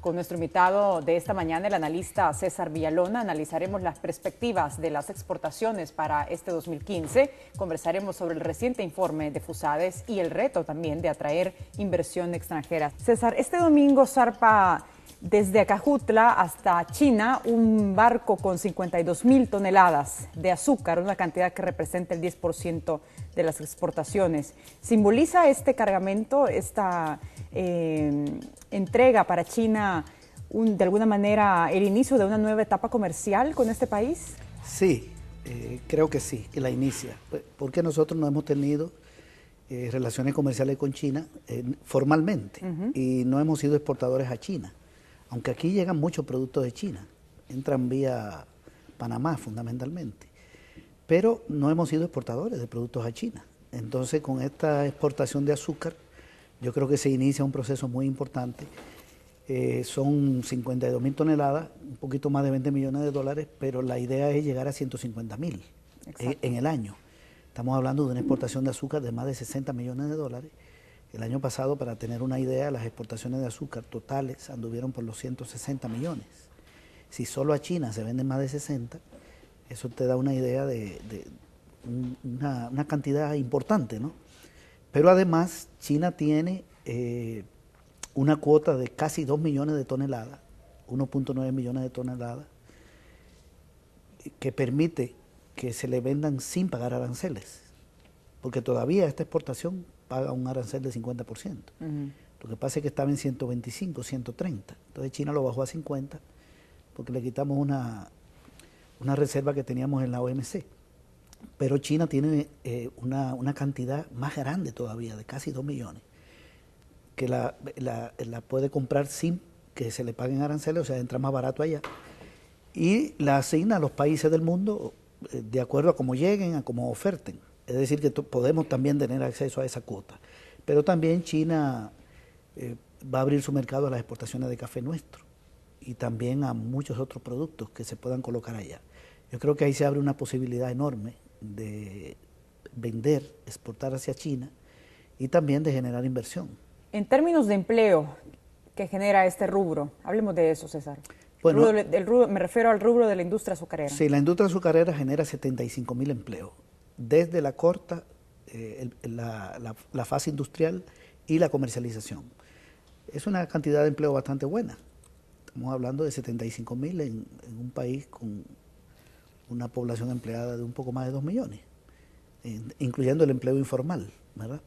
Con nuestro invitado de esta mañana, el analista César Villalona, analizaremos las perspectivas de las exportaciones para este 2015. Conversaremos sobre el reciente informe de FUSADES y el reto también de atraer inversión extranjera. César, este domingo zarpa desde Acajutla hasta China un barco con 52,000 toneladas de azúcar, una cantidad que representa el 10% de las exportaciones. ¿Simboliza este cargamento, esta entrega para China, de alguna manera, el inicio de una nueva etapa comercial con este país? Sí, creo que sí, que la inicia, porque nosotros no hemos tenido relaciones comerciales con China formalmente y no hemos sido exportadores a China, aunque aquí llegan muchos productos de China, entran vía Panamá fundamentalmente, pero no hemos sido exportadores de productos a China. Entonces, con esta exportación de azúcar, yo creo que se inicia un proceso muy importante. Son 52,000 toneladas, un poquito más de 20 millones de dólares, pero la idea es llegar a 150,000 en el año. Estamos hablando de una exportación de azúcar de más de 60 millones de dólares. El año pasado, para tener una idea, las exportaciones de azúcar totales anduvieron por los 160 millones. Si solo a China se venden más de 60, eso te da una idea de una cantidad importante, ¿no? Pero además, China tiene una cuota de casi 2 millones de toneladas, 1.9 millones de toneladas, que permite que se le vendan sin pagar aranceles, porque todavía esta exportación paga un arancel de 50%. Lo que pasa es que estaba en 125, 130, entonces China lo bajó a 50, porque le quitamos una reserva que teníamos en la OMC. Pero China tiene una cantidad más grande todavía, de casi 2 millones, que la puede comprar sin que se le paguen aranceles, o sea, entra más barato allá, y la asigna a los países del mundo de acuerdo a cómo lleguen, a cómo oferten. Es decir, que podemos también tener acceso a esa cuota. Pero también China va a abrir su mercado a las exportaciones de café nuestro y también a muchos otros productos que se puedan colocar allá. Yo creo que ahí se abre una posibilidad enorme de vender, exportar hacia China y también de generar inversión. En términos de empleo que genera este rubro, hablemos de eso, César. Bueno, Me refiero al rubro de la industria azucarera. Sí, la industria azucarera genera 75,000 empleos, desde la corta, la fase industrial y la comercialización. Es una cantidad de empleo bastante buena. Estamos hablando de 75,000 en un país con una población empleada de un poco más de 2 millones, incluyendo el empleo informal, ¿verdad?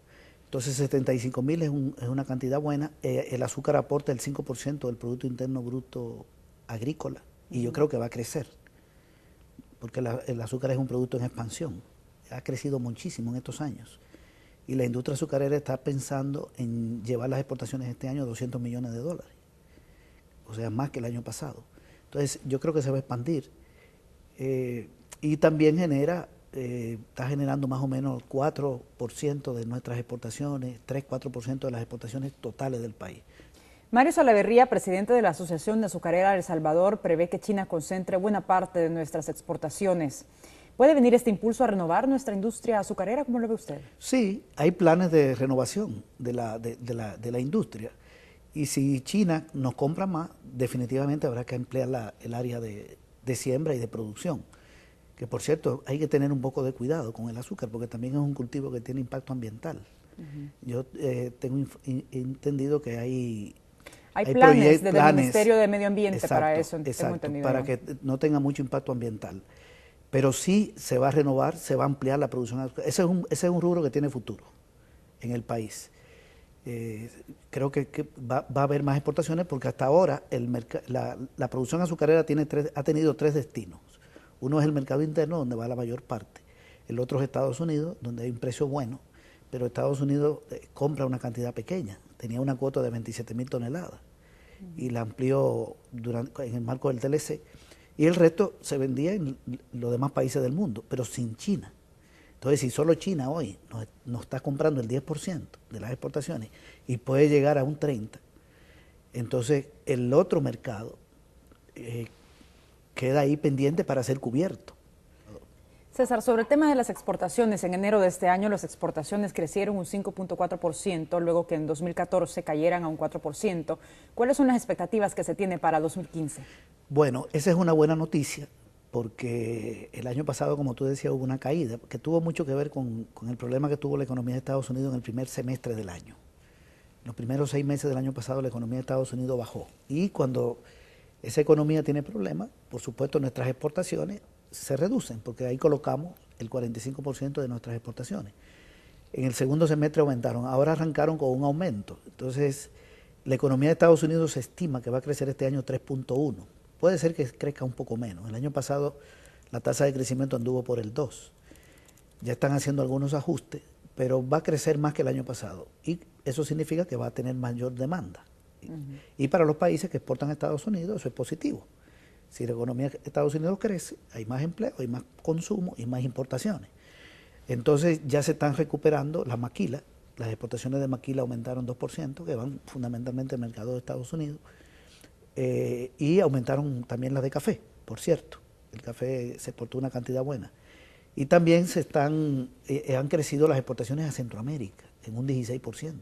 Entonces 75,000 es una cantidad buena. El azúcar aporta el 5% del Producto Interno Bruto agrícola y yo creo que va a crecer, porque el azúcar es un producto en expansión, ha crecido muchísimo en estos años y la industria azucarera está pensando en llevar las exportaciones este año a 200 millones de dólares, o sea, más que el año pasado. Entonces yo creo que se va a expandir. Y también está generando más o menos 4% de nuestras exportaciones, 3-4% de las exportaciones totales del país. Mario Salaverría, presidente de la Asociación de Azucarera de El Salvador, prevé que China concentre buena parte de nuestras exportaciones. ¿Puede venir este impulso a renovar nuestra industria azucarera? ¿Cómo lo ve usted? Sí, hay planes de renovación de la industria. Y si China nos compra más, definitivamente habrá que emplear el área de siembra y de producción. Que por cierto, hay que tener un poco de cuidado con el azúcar, porque también es un cultivo que tiene impacto ambiental. Yo tengo entendido que hay planes desde el Ministerio de Medio Ambiente, exacto, para eso, tengo entendido para que no tenga mucho impacto ambiental. Pero sí se va a renovar, se va a ampliar la producción de azúcar. Ese es un rubro que tiene futuro en el país. Creo que va a haber más exportaciones porque hasta ahora la producción azucarera ha tenido 3 destinos. Uno es el mercado interno, donde va la mayor parte. El otro es Estados Unidos, donde hay un precio bueno, pero Estados Unidos compra una cantidad pequeña. Tenía una cuota de 27,000 toneladas y la amplió en el marco del TLC. Y el resto se vendía en los demás países del mundo, pero sin China. Entonces, si solo China hoy nos está comprando el 10% de las exportaciones y puede llegar a un 30%, entonces el otro mercado queda ahí pendiente para ser cubierto. César, sobre el tema de las exportaciones, en enero de este año las exportaciones crecieron un 5.4%, luego que en 2014 cayeran a un 4%. ¿Cuáles son las expectativas que se tiene para 2015? Bueno, esa es una buena noticia, porque el año pasado, como tú decías, hubo una caída, que tuvo mucho que ver con el problema que tuvo la economía de Estados Unidos en el primer semestre del año. En los primeros 6 meses del año pasado la economía de Estados Unidos bajó. Y cuando esa economía tiene problemas, por supuesto nuestras exportaciones se reducen, porque ahí colocamos el 45% de nuestras exportaciones. En el segundo semestre aumentaron, ahora arrancaron con un aumento. Entonces, la economía de Estados Unidos se estima que va a crecer este año 3.1. Puede ser que crezca un poco menos. El año pasado la tasa de crecimiento anduvo por el 2. Ya están haciendo algunos ajustes, pero va a crecer más que el año pasado. Y eso significa que va a tener mayor demanda. Y para los países que exportan a Estados Unidos eso es positivo. Si la economía de Estados Unidos crece, hay más empleo, hay más consumo y más importaciones. Entonces ya se están recuperando las maquilas. Las exportaciones de maquila aumentaron 2%, que van fundamentalmente al mercado de Estados Unidos. Y aumentaron también las de café, por cierto. El café se exportó una cantidad buena. Y también han crecido las exportaciones a Centroamérica en un 16%.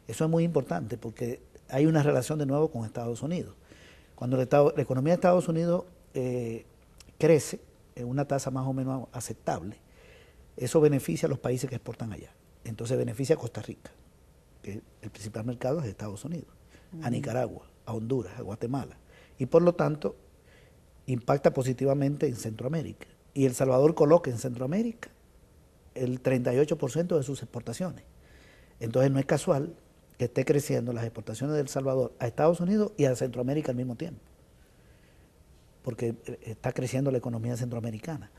Eso es muy importante porque hay una relación de nuevo con Estados Unidos. Cuando la economía de Estados Unidos crece en una tasa más o menos aceptable, eso beneficia a los países que exportan allá. Entonces beneficia a Costa Rica, que el principal mercado es de Estados Unidos, a Nicaragua, a Honduras, a Guatemala. Y por lo tanto, impacta positivamente en Centroamérica. Y El Salvador coloca en Centroamérica el 38% de sus exportaciones. Entonces no es casual que esté creciendo las exportaciones de El Salvador a Estados Unidos y a Centroamérica al mismo tiempo, porque está creciendo la economía centroamericana.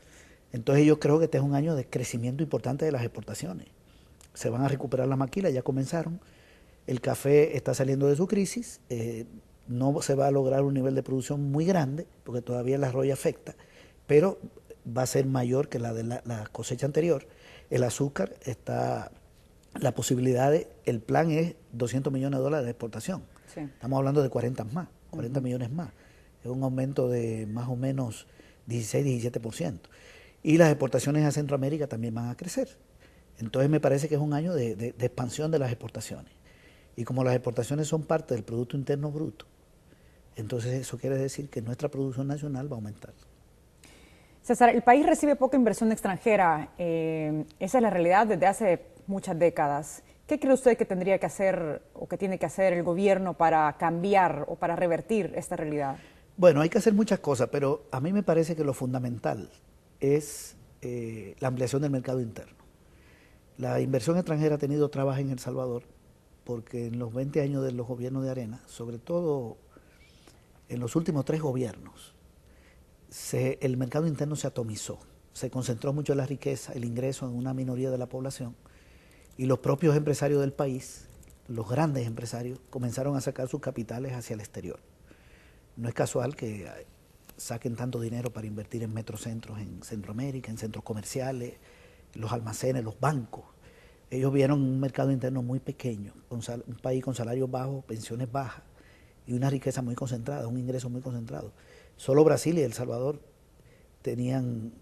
Entonces yo creo que este es un año de crecimiento importante de las exportaciones. Se van a recuperar las maquilas, ya comenzaron. El café está saliendo de su crisis, no se va a lograr un nivel de producción muy grande, porque todavía el arroyo afecta, pero va a ser mayor que la de la cosecha anterior. El azúcar está... La posibilidad el plan es $200 millones de exportación. Sí. Estamos hablando de 40 millones más. Es un aumento de más o menos 16-17%. Y las exportaciones a Centroamérica también van a crecer. Entonces me parece que es un año de expansión de las exportaciones. Y como las exportaciones son parte del Producto Interno Bruto, entonces eso quiere decir que nuestra producción nacional va a aumentar. César, el país recibe poca inversión extranjera. Esa es la realidad desde hace muchas décadas. ¿Qué cree usted que tendría que hacer o que tiene que hacer el gobierno para cambiar o para revertir esta realidad? Bueno, hay que hacer muchas cosas, pero a mí me parece que lo fundamental es la ampliación del mercado interno. La inversión extranjera ha tenido trabas en El Salvador porque en los 20 años de los gobiernos de Arena, sobre todo en los últimos 3 gobiernos, el mercado interno se atomizó, se concentró mucho la riqueza, el ingreso en una minoría de la población, y los propios empresarios del país, los grandes empresarios, comenzaron a sacar sus capitales hacia el exterior. No es casual que saquen tanto dinero para invertir en metrocentros en Centroamérica, en centros comerciales, los almacenes, los bancos. Ellos vieron un mercado interno muy pequeño, un país con salarios bajos, pensiones bajas y una riqueza muy concentrada, un ingreso muy concentrado. Solo Brasil y El Salvador tenían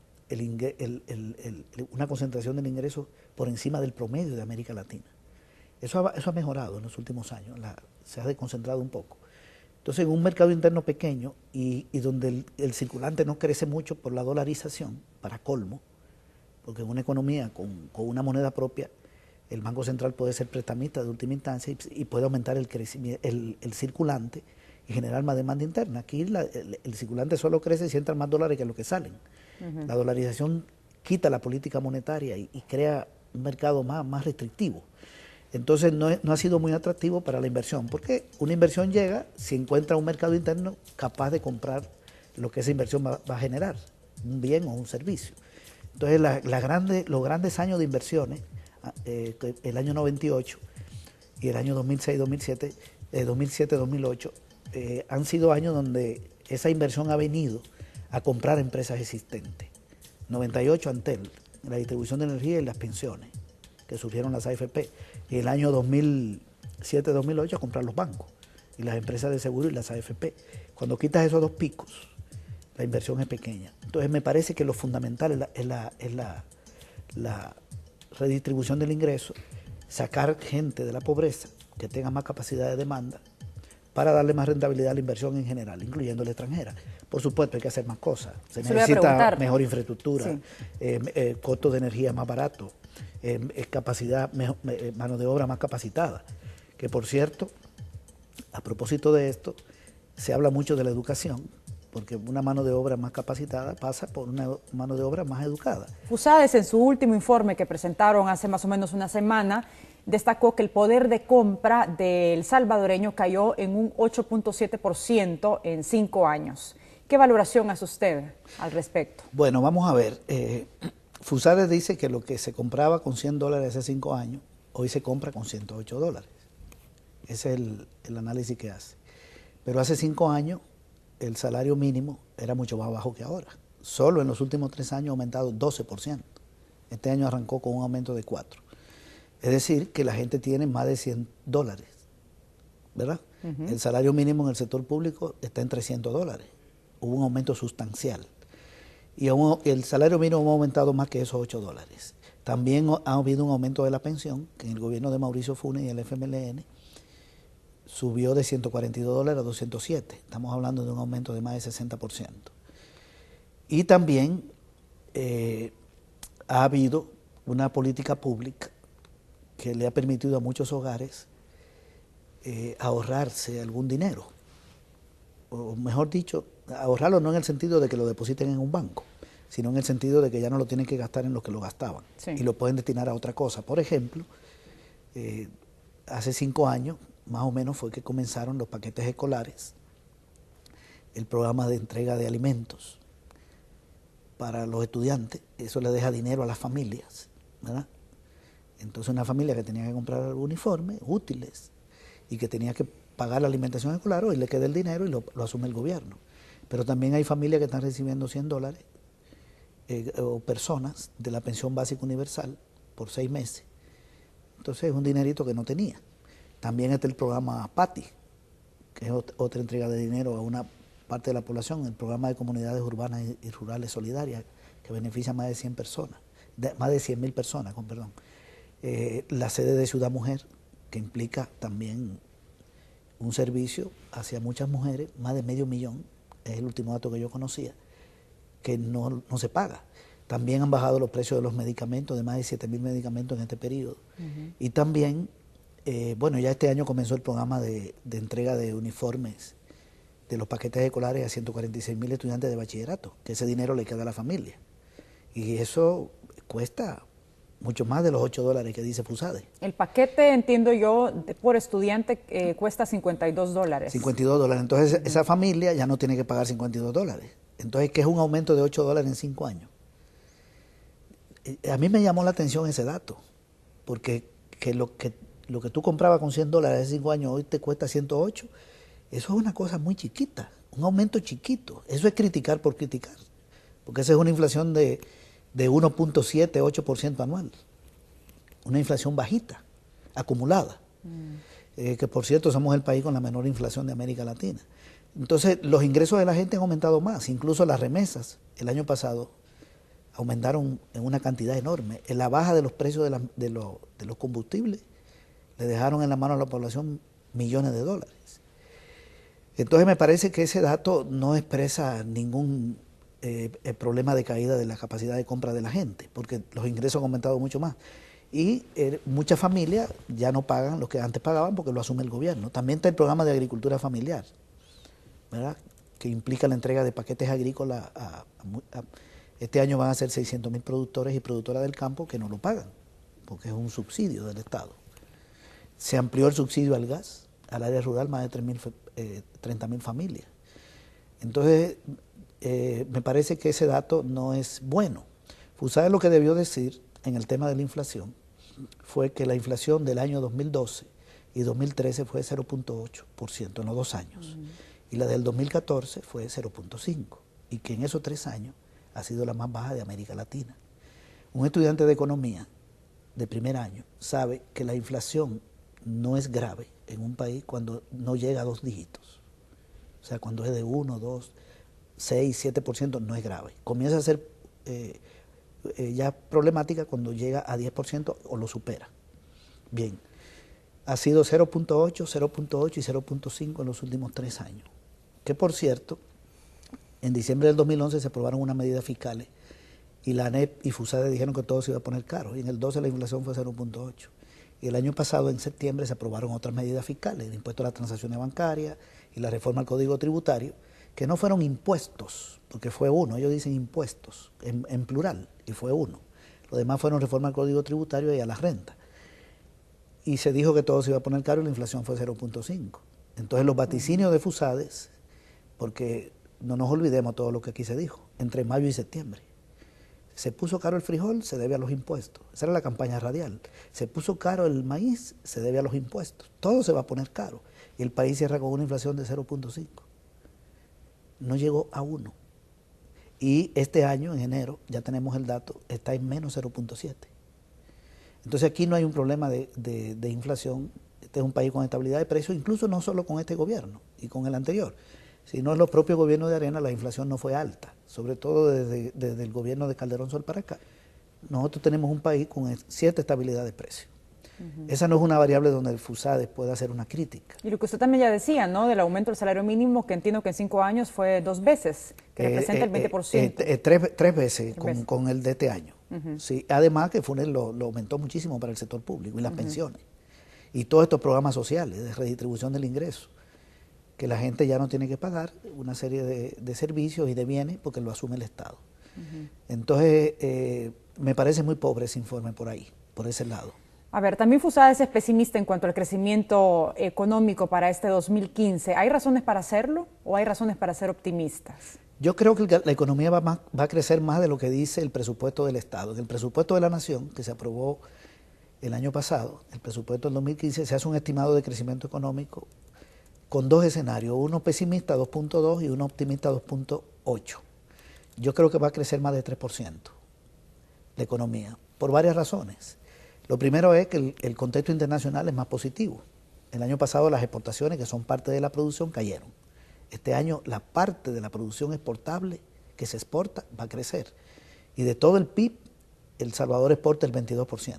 una concentración del ingreso por encima del promedio de América Latina. Eso ha mejorado en los últimos años, se ha desconcentrado un poco. Entonces, en un mercado interno pequeño y donde el circulante no crece mucho por la dolarización, para colmo, porque en una economía con una moneda propia, el Banco Central puede ser prestamista de última instancia y puede aumentar el circulante y generar más demanda interna. Aquí el circulante solo crece si entran más dólares que los que salen. La dolarización quita la política monetaria y crea un mercado más restrictivo. Entonces no ha sido muy atractivo para la inversión, porque una inversión llega si encuentra un mercado interno capaz de comprar lo que esa inversión va a generar, un bien o un servicio. Entonces los grandes años de inversiones, el año 98 y el año 2006-2007, 2007-2008, han sido años donde esa inversión ha venido a comprar empresas existentes. 98 Antel, la distribución de energía y las pensiones, que surgieron las AFP. Y el año 2007-2008 a comprar los bancos y las empresas de seguro y las AFP. Cuando quitas esos 2 picos la inversión es pequeña. Entonces me parece que lo fundamental la redistribución del ingreso, sacar gente de la pobreza que tenga más capacidad de demanda para darle más rentabilidad a la inversión en general, incluyendo la extranjera. Por supuesto, hay que hacer más cosas. Se necesita mejor infraestructura, sí. Costos de energía más baratos, capacidad, mano de obra más capacitada. Que por cierto, a propósito de esto, se habla mucho de la educación, porque una mano de obra más capacitada pasa por una mano de obra más educada. FUSADES, en su último informe que presentaron hace más o menos una semana, destacó que el poder de compra del salvadoreño cayó en un 8.7% en 5 años. ¿Qué valoración hace usted al respecto? Bueno, vamos a ver. FUSADES dice que lo que se compraba con $100 hace 5 años, hoy se compra con $108. Ese es el análisis que hace. Pero hace 5 años el salario mínimo era mucho más bajo que ahora. Solo en los últimos 3 años ha aumentado 12%. Este año arrancó con un aumento de 4%. Es decir, que la gente tiene más de $100, ¿verdad? El salario mínimo en el sector público está en $300. Hubo un aumento sustancial. Y el salario mínimo ha aumentado más que esos $8. También ha habido un aumento de la pensión, que en el gobierno de Mauricio Funes y el FMLN subió de $142 a $207. Estamos hablando de un aumento de más de 60%. Y también ha habido una política pública que le ha permitido a muchos hogares ahorrarse algún dinero. O mejor dicho, ahorrarlo no en el sentido de que lo depositen en un banco, sino en el sentido de que ya no lo tienen que gastar en lo que lo gastaban, sí. Y lo pueden destinar a otra cosa. Por ejemplo, hace 5 años, más o menos, fue que comenzaron los paquetes escolares, el programa de entrega de alimentos para los estudiantes. Eso le deja dinero a las familias, ¿verdad? Entonces una familia que tenía que comprar uniformes, útiles, y que tenía que pagar la alimentación escolar, hoy le queda el dinero y lo asume el gobierno. Pero también hay familias que están recibiendo $100 o personas de la pensión básica universal por 6 meses. Entonces es un dinerito que no tenía. También está el programa PATI, que es otra entrega de dinero a una parte de la población, el programa de comunidades urbanas y rurales solidarias, que beneficia a más de 100 personas, más de 100.000 personas, perdón. La sede de Ciudad Mujer, que implica también un servicio hacia muchas mujeres, más de 500.000, es el último dato que yo conocía, que no se paga. También han bajado los precios de los medicamentos, de más de 7.000 medicamentos en este periodo. Y también, bueno, ya este año comenzó el programa de entrega de uniformes de los paquetes escolares a 146.000 estudiantes de bachillerato, que ese dinero le queda a la familia. Y eso cuesta mucho más de los $8 que dice FUSADES. El paquete, entiendo yo, por estudiante cuesta $52. $52. Entonces esa familia ya no tiene que pagar $52. Entonces, ¿qué es un aumento de $8 en 5 años? A mí me llamó la atención ese dato, porque lo que tú comprabas con $100 hace 5 años, hoy te cuesta 108. Eso es una cosa muy chiquita, un aumento chiquito. Eso es criticar por criticar, porque esa es una inflación de 1.7, 8% anual. Una inflación bajita, acumulada. Que por cierto somos el país con la menor inflación de América Latina. Entonces los ingresos de la gente han aumentado más, incluso las remesas el año pasado aumentaron en una cantidad enorme. En la baja de los precios de los combustibles le dejaron en la mano a la población millones de dólares. Entonces me parece que ese dato no expresa ningún problema de caída de la capacidad de compra de la gente, porque los ingresos han aumentado mucho más. Y muchas familias ya no pagan lo que antes pagaban porque lo asume el gobierno. También está el programa de agricultura familiar, ¿verdad?, que implica la entrega de paquetes agrícolas este año van a ser 600.000 productores y productoras del campo que no lo pagan, porque es un subsidio del Estado. Se amplió el subsidio al gas, al área rural, más de 30.000 familias. Entonces, me parece que ese dato no es bueno. FUSADES lo que debió decir en el tema de la inflación fue que la inflación del año 2012 y 2013 fue 0.8% en los 2 años. Y la del 2014 fue 0.5%. Y que en esos 3 años ha sido la más baja de América Latina. Un estudiante de economía de primer año sabe que la inflación no es grave en un país cuando no llega a 2 dígitos. O sea, cuando es de 1, 2, 6, 7% no es grave. Comienza a ser ya problemática cuando llega a 10% o lo supera. Bien, ha sido 0.8, 0.8 y 0.5 en los últimos 3 años. Que por cierto, en diciembre del 2011 se aprobaron unas medidas fiscales y la ANEP y FUSADE dijeron que todo se iba a poner caro. Y en el 12 la inflación fue 0.8. Y el año pasado, en septiembre, se aprobaron otras medidas fiscales, el impuesto a las transacciones bancarias y la reforma al Código Tributario, que no fueron impuestos, porque fue uno, ellos dicen impuestos, en plural, y fue uno. Lo demás fueron reforma al Código Tributario y a las rentas. Y se dijo que todo se iba a poner caro y la inflación fue 0.5. Entonces los vaticinios de FUSADES, porque no nos olvidemos todo lo que aquí se dijo, entre mayo y septiembre. Se puso caro el frijol, se debe a los impuestos. Esa era la campaña radial. Se puso caro el maíz, se debe a los impuestos. Todo se va a poner caro. Y el país cierra con una inflación de 0.5. No llegó a 1. Y este año, en enero, ya tenemos el dato, está en menos 0.7. Entonces aquí no hay un problema de inflación. Este es un país con estabilidad de precios, incluso no solo con este gobierno y con el anterior, sino en los propios gobiernos de Arena la inflación no fue alta, sobre todo desde el gobierno de Calderón Sol para acá. Nosotros tenemos un país con cierta estabilidad de precios. Esa no es una variable donde el FUSADES pueda hacer una crítica. Y lo que usted también ya decía, ¿no? Del aumento del salario mínimo, que entiendo que en 5 años fue 2 veces, que representa el 20%. Tres veces con el de este año. Sí, además que FUNES lo aumentó muchísimo para el sector público y las pensiones. Y todos estos programas sociales de redistribución del ingreso, que la gente ya no tiene que pagar una serie de servicios y de bienes porque lo asume el Estado. Entonces, me parece muy pobre ese informe por ahí, por ese lado. A ver, también FUSADES es pesimista en cuanto al crecimiento económico para este 2015. ¿Hay razones para hacerlo o hay razones para ser optimistas? Yo creo que la economía va a crecer más de lo que dice el presupuesto del Estado. En el presupuesto de la Nación, que se aprobó el año pasado, el presupuesto del 2015, se hace un estimado de crecimiento económico con 2 escenarios, uno pesimista 2.2 y uno optimista 2.8. Yo creo que va a crecer más de 3% la economía, por varias razones. Lo primero es que el contexto internacional es más positivo. El año pasado las exportaciones, que son parte de la producción, cayeron. Este año la parte de la producción exportable que se exporta va a crecer. Y de todo el PIB, El Salvador exporta el 22%.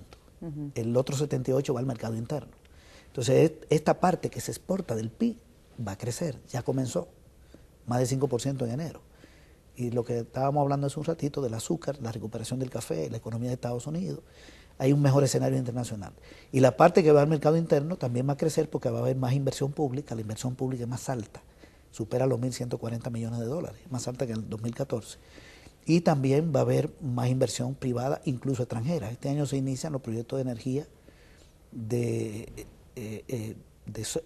El otro 78% va al mercado interno. Entonces, esta parte que se exporta del PIB va a crecer, ya comenzó, más de 5% en enero. Y lo que estábamos hablando hace un ratito del azúcar, la recuperación del café, la economía de Estados Unidos, hay un mejor escenario internacional. Y la parte que va al mercado interno también va a crecer porque va a haber más inversión pública, la inversión pública es más alta, supera los 1.140 millones de dólares, más alta que en el 2014. Y también va a haber más inversión privada, incluso extranjera. Este año se inician los proyectos de energía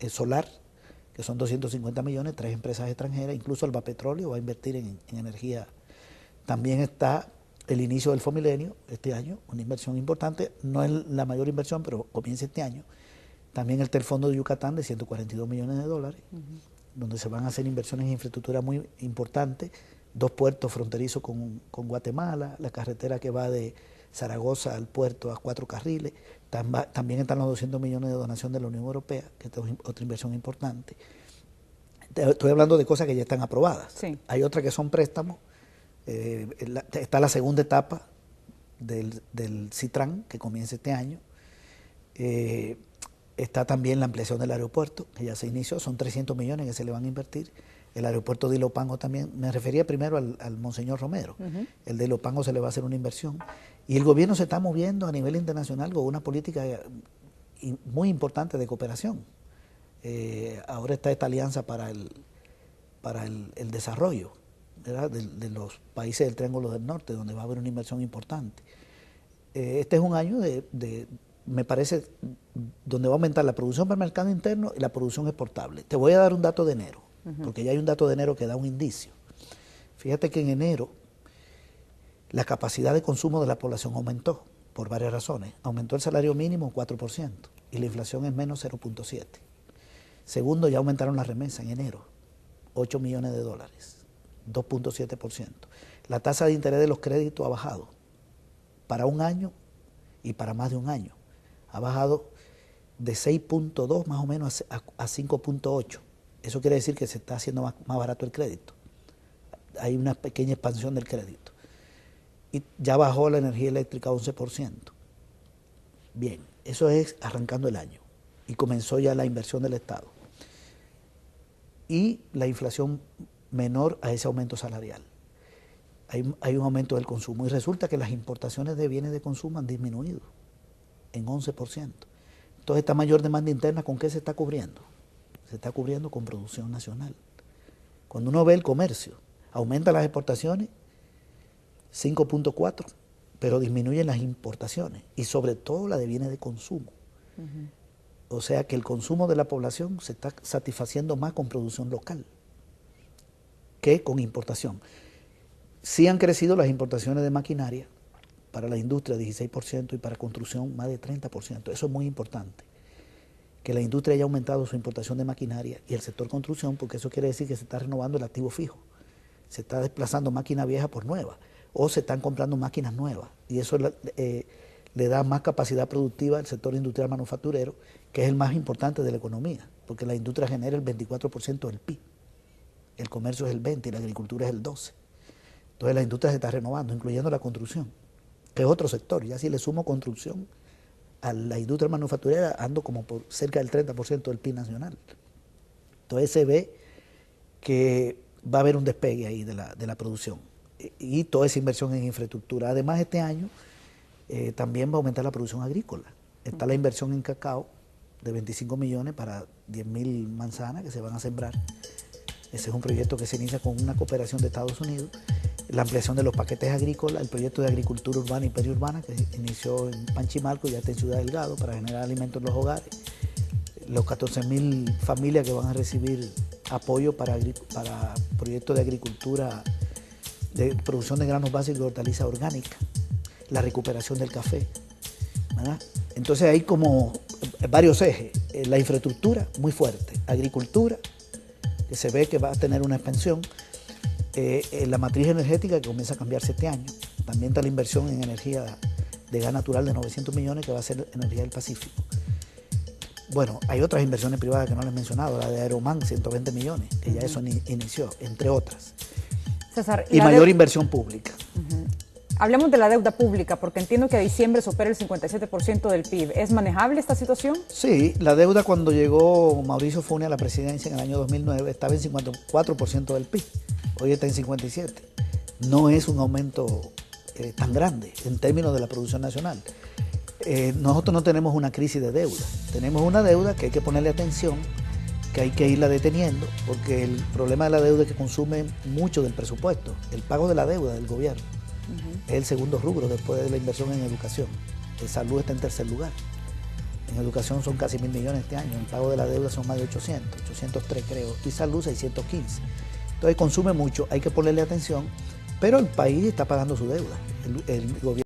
solar, que son 250 millones, 3 empresas extranjeras, incluso Alba Petróleo va a invertir en energía. También está el inicio del Fomilenio este año, una inversión importante, no es la mayor inversión, pero comienza este año. También el Telfondo de Yucatán de 142 millones de dólares, donde se van a hacer inversiones en infraestructura muy importantes, 2 puertos fronterizos con Guatemala, la carretera que va de Zaragoza al puerto a 4 carriles, también están los 200 millones de donación de la Unión Europea, que es otra inversión importante. Estoy hablando de cosas que ya están aprobadas. Sí. Hay otras que son préstamos. Está la segunda etapa del CITRAN, que comienza este año. Está también la ampliación del aeropuerto, que ya se inició, son 300 millones que se le van a invertir. El aeropuerto de Ilopango también, me refería primero al Monseñor Romero. El de Ilopango se le va a hacer una inversión. Y el gobierno se está moviendo a nivel internacional con una política muy importante de cooperación. Ahora está esta alianza para el desarrollo, ¿verdad? De los países del Triángulo del Norte, donde va a haber una inversión importante. Este es un año me parece, donde va a aumentar la producción para el mercado interno y la producción exportable. Te voy a dar un dato de enero, porque ya hay un dato de enero que da un indicio. Fíjate que en enero la capacidad de consumo de la población aumentó por varias razones. Aumentó el salario mínimo 4% y la inflación es menos 0.7%. Segundo, ya aumentaron las remesas en enero, 8 millones de dólares, 2.7%. La tasa de interés de los créditos ha bajado para un año y para más de un año. Ha bajado de 6.2 más o menos a 5.8. Eso quiere decir que se está haciendo más barato el crédito. hay una pequeña expansión del crédito. Y ya bajó la energía eléctrica 11%. Bien, eso es arrancando el año. Y comenzó ya la inversión del Estado. Y la inflación menor a ese aumento salarial. Hay un aumento del consumo. Y resulta que las importaciones de bienes de consumo han disminuido en 11%. Entonces, esta mayor demanda interna, ¿con qué se está cubriendo? Se está cubriendo con producción nacional. Cuando uno ve el comercio, aumenta las exportaciones 5.4, pero disminuyen las importaciones y sobre todo la de bienes de consumo. O sea que el consumo de la población se está satisfaciendo más con producción local que con importación. Sí han crecido las importaciones de maquinaria, para la industria 16% y para construcción más de 30%. Eso es muy importante, que la industria haya aumentado su importación de maquinaria y el sector construcción, porque eso quiere decir que se está renovando el activo fijo. Se está desplazando máquina vieja por nueva o se están comprando máquinas nuevas y eso le da más capacidad productiva al sector industrial manufacturero, que es el más importante de la economía, porque la industria genera el 24% del PIB, el comercio es el 20% y la agricultura es el 12%. Entonces la industria se está renovando, incluyendo la construcción, que es otro sector. Ya si le sumo construcción a la industria manufacturera, ando como por cerca del 30% del PIB nacional. Entonces se ve que va a haber un despegue ahí de la producción y toda esa inversión en infraestructura. Además, este año también va a aumentar la producción agrícola. Está la inversión en cacao de 25 millones para 10.000 manzanas que se van a sembrar. Ese es un proyecto que se inicia con una cooperación de Estados Unidos. La ampliación de los paquetes agrícolas, el proyecto de agricultura urbana y periurbana que inició en Panchimalco y ya está en Ciudad Delgado para generar alimentos en los hogares. Los 14.000 familias que van a recibir apoyo para proyectos de agricultura, de producción de granos básicos y hortalizas orgánicas, la recuperación del café, ¿verdad? Entonces hay como varios ejes. La infraestructura muy fuerte, agricultura, que se ve que va a tener una expansión, la matriz energética que comienza a cambiarse este año, también está la inversión en energía de gas natural de 900 millones que va a ser energía del Pacífico. Bueno, hay otras inversiones privadas que no les he mencionado, la de Aeroman, 120 millones, que ya eso inició, entre otras. César, y mayor inversión pública. Hablemos de la deuda pública, porque entiendo que a diciembre supera el 57% del PIB. ¿Es manejable esta situación? Sí, la deuda cuando llegó Mauricio Funes a la presidencia en el año 2009 estaba en 54% del PIB, hoy está en 57%. No es un aumento tan grande en términos de la producción nacional. Nosotros no tenemos una crisis de deuda, tenemos una deuda que hay que ponerle atención, que hay que irla deteniendo, porque el problema de la deuda es que consume mucho del presupuesto, el pago de la deuda del gobierno. Es el segundo rubro después de la inversión en educación. Salud está en tercer lugar. En educación son casi 1.000 millones este año, el pago de la deuda son más de 803 creo, y salud 615. Entonces consume mucho, hay que ponerle atención, pero el país está pagando su deuda, el gobierno.